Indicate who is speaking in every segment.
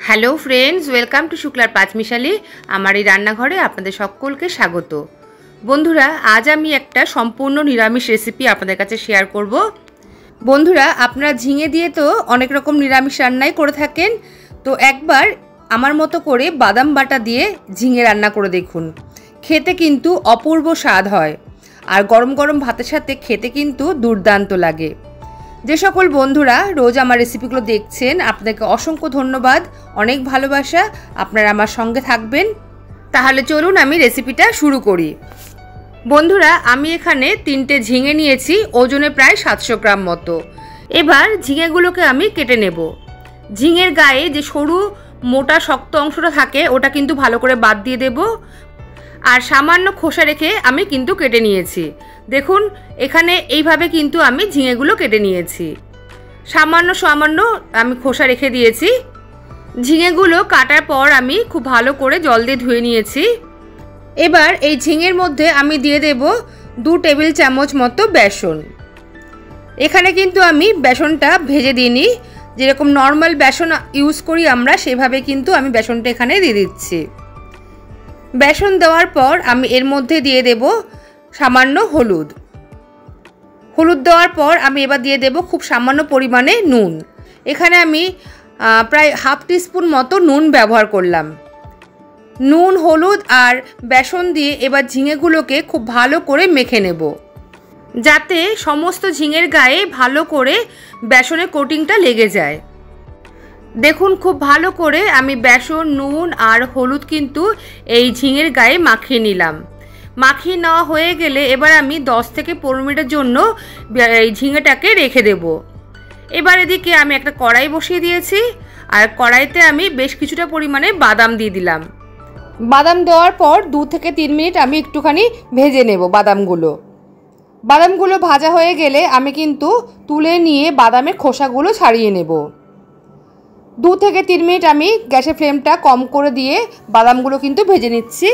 Speaker 1: Hello friends, welcome to শুক্লার পাঁচমিশালি। আমার এই রান্নাঘরে আপনাদের সকলকে স্বাগত। বন্ধুরা, আজ আমি একটা সম্পূর্ণ নিরামিষ রেসিপি আপনাদের কাছে শেয়ার করব। বন্ধুরা, আপনারা ঝিঙে দিয়ে তো অনেক রকম নিরামিষ রান্নাই করে থাকেন, তো একবার আমার মতো করে বাদাম বাটা দিয়ে ঝিঙে রান্না করে দেখুন। খেতে কিন্তু অপূর্ব স্বাদ হয়, আর গরম গরম ভাতের সাথে খেতে কিন্তু দুর্দান্ত লাগে। যে সকল বন্ধুরা রোজ আমার রেসিপিগুলো দেখছেন, আপনাদেরকে অসংখ্য ধন্যবাদ, অনেক ভালোবাসা। আপনারা আমার সঙ্গে থাকবেন। তাহলে চলুন আমি রেসিপিটা শুরু করি। বন্ধুরা, আমি এখানে 3টে ঝিঙে নিয়েছি, ওজনে প্রায় 700 গ্রাম মতো। এবার ঝিঙেগুলোকে আমি কেটে নেব। ঝিঙের গায়ে যে সরু মোটা শক্ত অংশটা থাকে ওটা কিন্তু ভালো করে বাদ দিয়ে দেব, আর সামান্য খোসা রেখে আমি কিন্তু কেটে নিয়েছি। দেখুন, এখানে এইভাবে কিন্তু আমি ঝিঙেগুলো কেটে নিয়েছি। সামান্য আমি খোসা রেখে দিয়েছি। ঝিঙেগুলো কাটার পর আমি খুব ভালো করে জল দিয়ে ধুয়ে নিয়েছি। এবার এই ঝিঙের মধ্যে আমি দিয়ে দেব 2 টেবিল চামচ মতো বেসন। এখানে কিন্তু আমি বেসনটা ভেজে দিইনি, যেরকম নর্মাল বেসন ইউজ করি আমরা সেভাবে কিন্তু আমি বেসনটা এখানে দিয়ে দিচ্ছি। বেসন দেওয়ার পর আমি এর মধ্যে দিয়ে দেব সামান্য হলুদ দেওয়ার পর আমি এবার দিয়ে দেব খুব সামান্য পরিমাণে নুন। এখানে আমি প্রায় হাফ টিস্পুন মতো নুন ব্যবহার করলাম। নুন, হলুদ আর বেসন দিয়ে এবার ঝিঙেগুলোকে খুব ভালো করে মেখে নেব, যাতে সমস্ত ঝিঙের গায়ে ভালো করে বেসনের কোটিংটা লেগে যায়। দেখুন, খুব ভালো করে আমি বেসন, নুন আর হলুদ কিন্তু এই ঝিঙের গায়ে মাখিয়ে নিলাম। মাখিয়ে নেওয়া হয়ে গেলে এবার আমি 10 থেকে 15 মিনিটের জন্য এই ঝিঙেটাকে রেখে দেব। এবার এদিকে আমি একটা কড়াই বসিয়ে দিয়েছি, আর কড়াইতে আমি বেশ কিছুটা পরিমাণে বাদাম দিয়ে দিলাম। বাদাম দেওয়ার পর 2 থেকে 3 মিনিট আমি একটুখানি ভেজে নেব বাদামগুলো ভাজা হয়ে গেলে আমি কিন্তু তুলে নিয়ে বাদামের খোসাগুলো ছাড়িয়ে নেব। 2 থেকে 3 মিনিট আমি গ্যাসের ফ্লেমটা কম করে দিয়ে বাদামগুলো কিন্তু ভেজে নিচ্ছি।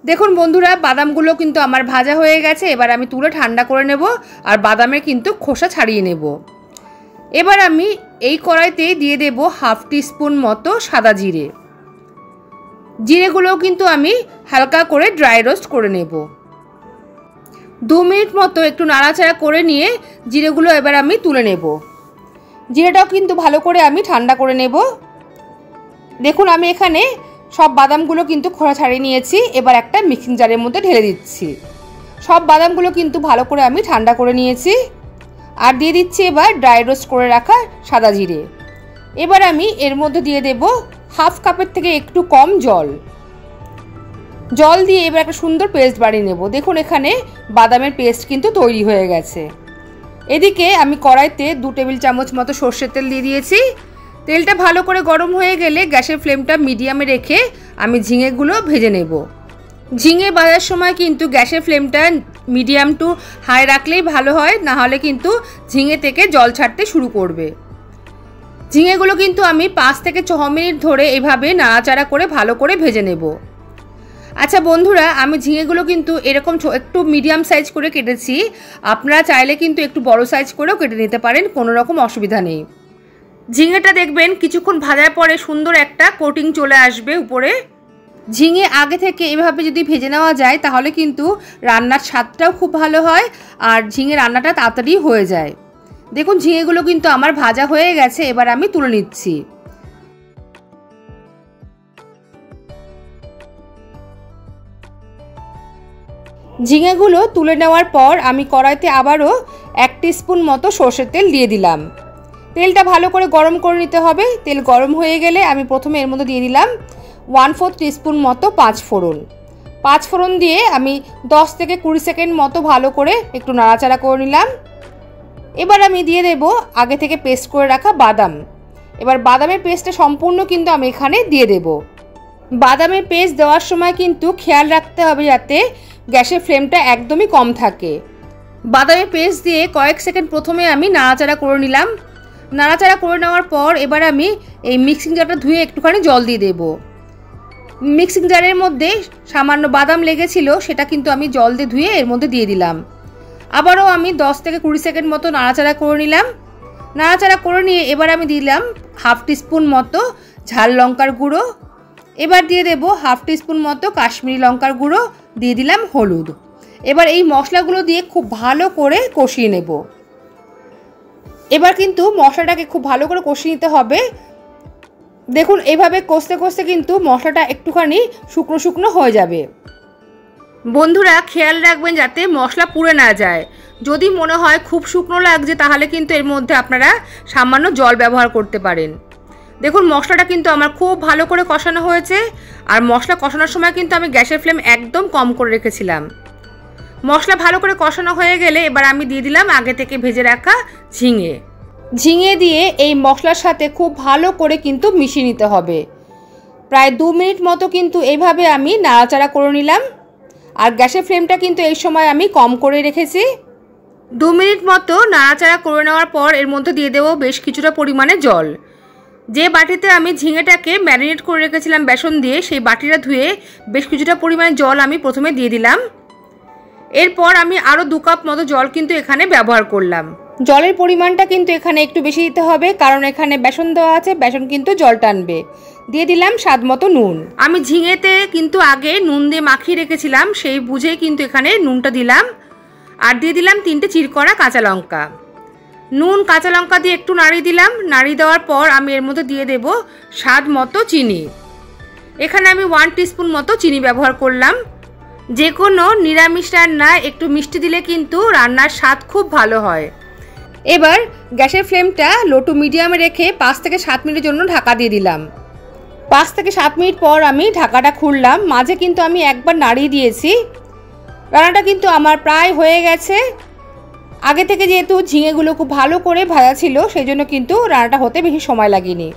Speaker 1: দেখুন বন্ধুরা, বাদামগুলো কিন্তু আমার ভাজা হয়ে গেছে। এবার আমি তুলে ঠান্ডা করে নেব, আর বাদামের কিন্তু খোসা ছাড়িয়ে নেব। এবার আমি এই কড়াইতেই দিয়ে দেব হাফ টিস্পুন মতো সাদা জিরেগুলোও কিন্তু আমি হালকা করে ড্রাই রোস্ট করে নেব। 2 মিনিট মতো একটু নাড়াচাড়া করে নিয়ে জিরেগুলো এবার আমি তুলে নেব। জিরেটাও কিন্তু ভালো করে আমি ঠান্ডা করে নেব। দেখুন, আমি এখানে সব বাদামগুলো কিন্তু খোসা ছাড়িয়ে নিয়েছি। এবার একটা মিক্সিং জারের মধ্যে ঢেলে দিচ্ছি। সব বাদামগুলো কিন্তু ভালো করে আমি ঠান্ডা করে নিয়েছি, আর দিয়ে দিচ্ছি এবার ড্রাই রোস্ট করে রাখা সাদা জিরে। এবার আমি এর মধ্যে দিয়ে দেব হাফ কাপের থেকে একটু কম জল দিয়ে এবার একটা সুন্দর পেস্ট বানিয়ে নেব। দেখুন, এখানে বাদামের পেস্ট কিন্তু তৈরি হয়ে গেছে। এদিকে আমি কড়াইতে 2 টেবিল চামচ মতো সর্ষের তেল দিয়ে দিয়েছি। তেলটা ভালো করে গরম হয়ে গেলে গ্যাসের ফ্লেমটা মিডিয়ামে রেখে আমি ঝিঙেগুলো ভেজে নেব। ঝিঙে ভাজার সময় কিন্তু গ্যাসের ফ্লেমটা মিডিয়াম টু হাই রাখলেই ভালো হয়, না হলে কিন্তু ঝিঙে থেকে জল ছাড়তে শুরু করবে। ঝিঙেগুলো কিন্তু আমি 5 থেকে 6 মিনিট ধরে এভাবে নাড়াচাড়া করে ভালো করে ভেজে নেব। আচ্ছা বন্ধুরা, আমি ঝিঙেগুলো কিন্তু এরকম একটু মিডিয়াম সাইজ করে কেটেছি। আপনারা চাইলে কিন্তু একটু বড় সাইজ করেও কেটে নিতে পারেন, কোনো রকম অসুবিধা নেই। ঝিঙেটা দেখবেন কিছুক্ষণ ভাজার পরে সুন্দর একটা কোটিং চলে আসবে উপরে। ঝিঙে আগে থেকে এভাবে যদি ভেজে নেওয়া যায় তাহলে কিন্তু রান্নার স্বাদটাও খুব ভালো হয়, আর ঝিঙে রান্নাটা তাড়াতাড়ি হয়ে যায়। দেখুন, ঝিঙেগুলো কিন্তু আমার ভাজা হয়ে গেছে। এবার আমি তুলে নিচ্ছি। ঝিঙেগুলো তুলে নেওয়ার পর আমি কড়াইতে আবারও 1 টিস্পুন মতো সর্ষের তেল দিয়ে দিলাম। তেলটা ভালো করে গরম করে নিতে হবে। তেল গরম হয়ে গেলে আমি প্রথমে এর মধ্যে দিয়ে দিলাম 1/4 টিস্পুন মতো পাঁচফোড়ন দিয়ে আমি 10 থেকে 20 সেকেন্ড মতো ভালো করে একটু নাড়াচাড়া করে নিলাম। এবার আমি দিয়ে দেব আগে থেকে পেস্ট করে রাখা বাদাম। এবার বাদামের পেস্টটা সম্পূর্ণ কিন্তু আমি এখানে দিয়ে দেব। বাদামের পেস্ট দেওয়ার সময় কিন্তু খেয়াল রাখতে হবে যাতে গ্যাসের ফ্লেমটা একদমই কম থাকে। বাদামের পেস্ট দিয়ে কয়েক সেকেন্ড প্রথমে আমি নাড়াচাড়া করে নিলাম। নাড়াচাড়া করে নেওয়ার পর এবার আমি এই মিক্সিং জারটা ধুয়ে একটুখানি জল দিয়ে দেব। মিক্সিং জারের মধ্যে সামান্য বাদাম লেগেছিল, সেটা কিন্তু আমি জল দিয়ে ধুয়ে এর মধ্যে দিয়ে দিলাম। আবারও আমি 10 থেকে 20 সেকেন্ড মতো নাড়াচাড়া করে নিলাম। নাড়াচাড়া করে নিয়ে এবার আমি দিলাম হাফ টিস্পুন মতো ঝাল লঙ্কার গুঁড়ো, এবার দিয়ে দেব হাফ টিস্পুন মতো কাশ্মীরি লঙ্কার গুঁড়ো, দিয়ে দিলাম হলুদ। এবার এই মশলাগুলো দিয়ে খুব ভালো করে কষিয়ে নেব। এবার কিন্তু মশলাটাকে খুব ভালো করে কষিয়ে নিতে হবে। দেখুন এইভাবে কষতে কষতে কিন্তু মশলাটা একটুখানি শুকনো শুকনো হয়ে যাবে। বন্ধুরা খেয়াল রাখবেন যাতে মশলা পুড়ে না যায়। যদি মনে হয় খুব শুকনো লাগছে তাহলে কিন্তু এর মধ্যে আপনারা সামান্য জল ব্যবহার করতে পারেন। দেখুন মশলাটা কিন্তু আমার খুব ভালো করে কষানো হয়েছে, আর মশলা কষানোর সময় কিন্তু আমি গ্যাসের ফ্লেম একদম কম করে রেখেছিলাম। মশলা ভালো করে কষানো হয়ে গেলে এবার আমি দিয়ে দিলাম আগে থেকে ভেজে রাখা ঝিঙে দিয়ে এই মশলার সাথে খুব ভালো করে কিন্তু মিশিয়ে নিতে হবে। প্রায় 2 মিনিট মতো কিন্তু এইভাবে আমি নাড়াচাড়া করে নিলাম, আর গ্যাসের ফ্লেমটা কিন্তু এই সময় আমি কম করে রেখেছি। 2 মিনিট মতো নাড়াচাড়া করে নেওয়ার পর এর মধ্যে দিয়ে দেবো বেশ কিছুটা পরিমাণে জল। যে বাটিতে আমি ঝিঙেটাকে ম্যারিনেট করে রেখেছিলাম বেসন দিয়ে, সেই বাটিটা ধুয়ে বেশ কিছুটা পরিমাণে জল আমি প্রথমে দিয়ে দিলাম। এরপর আমি আরও 2 কাপ মতো জল কিন্তু এখানে ব্যবহার করলাম। জলের পরিমাণটা কিন্তু এখানে একটু বেশি দিতে হবে, কারণ এখানে বেসন দেওয়া আছে, বেসন কিন্তু জল টানবে। দিয়ে দিলাম স্বাদ মতো নুন। আমি ঝিঙেতে কিন্তু আগে নুন দিয়ে মাখিয়ে রেখেছিলাম, সেই বুঝেই কিন্তু এখানে নুনটা দিলাম। আর দিয়ে দিলাম 3টে চিরকড়া কাঁচা লঙ্কা। নুন কাঁচা লঙ্কা দিয়ে একটু নাড়িয়ে দিলাম। নাড়িয়ে দেওয়ার পর আমি এর মধ্যে দিয়ে দেব স্বাদ মতো চিনি। এখানে আমি 1 টিস্পুন মতো চিনি ব্যবহার করলাম। যে কোনো নিরামিষ রান্নায় একটু মিষ্টি দিলে কিন্তু রান্নার স্বাদ খুব ভালো হয়। এবার গ্যাসের ফ্লেমটা লো টু মিডিয়ামে রেখে 5 থেকে 7 মিনিটের জন্য ঢাকা দিয়ে দিলাম। 5 থেকে 7 মিনিট পর আমি ঢাকাটা খুললাম। মাঝে কিন্তু আমি একবার নাড়িয়ে দিয়েছি। রান্নাটা কিন্তু আমার প্রায় হয়ে গেছে। আগে থেকে যেহেতু ঝিঙেগুলো খুব ভালো করে ভাজা ছিল, সেই জন্য কিন্তু রান্নাটা হতে বেশি সময় লাগেনি।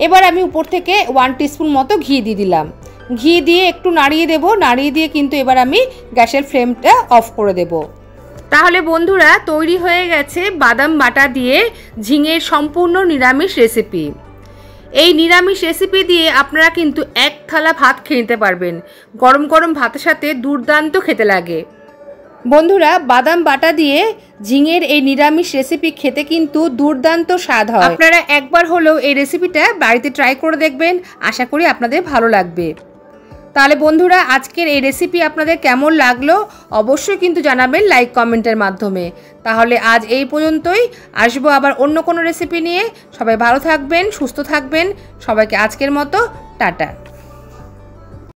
Speaker 1: এবার আমি উপর থেকে 1 টিস্পুন মতো ঘি দিয়ে দিলাম। ঘি দিয়ে একটু নাড়িয়ে দেব। নাড়িয়ে দিয়ে কিন্তু এবার আমি গ্যাসের ফ্লেমটা অফ করে দেব। তাহলে বন্ধুরা তৈরি হয়ে গেছে বাদাম বাটা দিয়ে ঝিঙের সম্পূর্ণ নিরামিষ রেসিপি। এই নিরামিষ রেসিপি দিয়ে আপনারা কিন্তু 1 থালা ভাত খেয়ে নিতে পারবেন। গরম গরম ভাতের সাথে দুর্দান্ত খেতে লাগে। বন্ধুরা বাদাম বাটা দিয়ে ঝিঙের এই নিরামিষ রেসিপি খেতে কিন্তু দুর্দান্ত স্বাদ হয়। আপনারা একবার হলেও এই রেসিপিটা বাড়িতে ট্রাই করে দেখবেন, আশা করি আপনাদের ভালো লাগবে। তাহলে বন্ধুরা আজকের এই রেসিপি আপনাদের কেমন লাগলো অবশ্যই কিন্তু জানাবেন লাইক কমেন্টের মাধ্যমে। তাহলে আজ এই পর্যন্তই, আসবো আবার অন্য কোনো রেসিপি নিয়ে। সবাই ভালো থাকবেন, সুস্থ থাকবেন। সবাইকে আজকের মতো টাটা।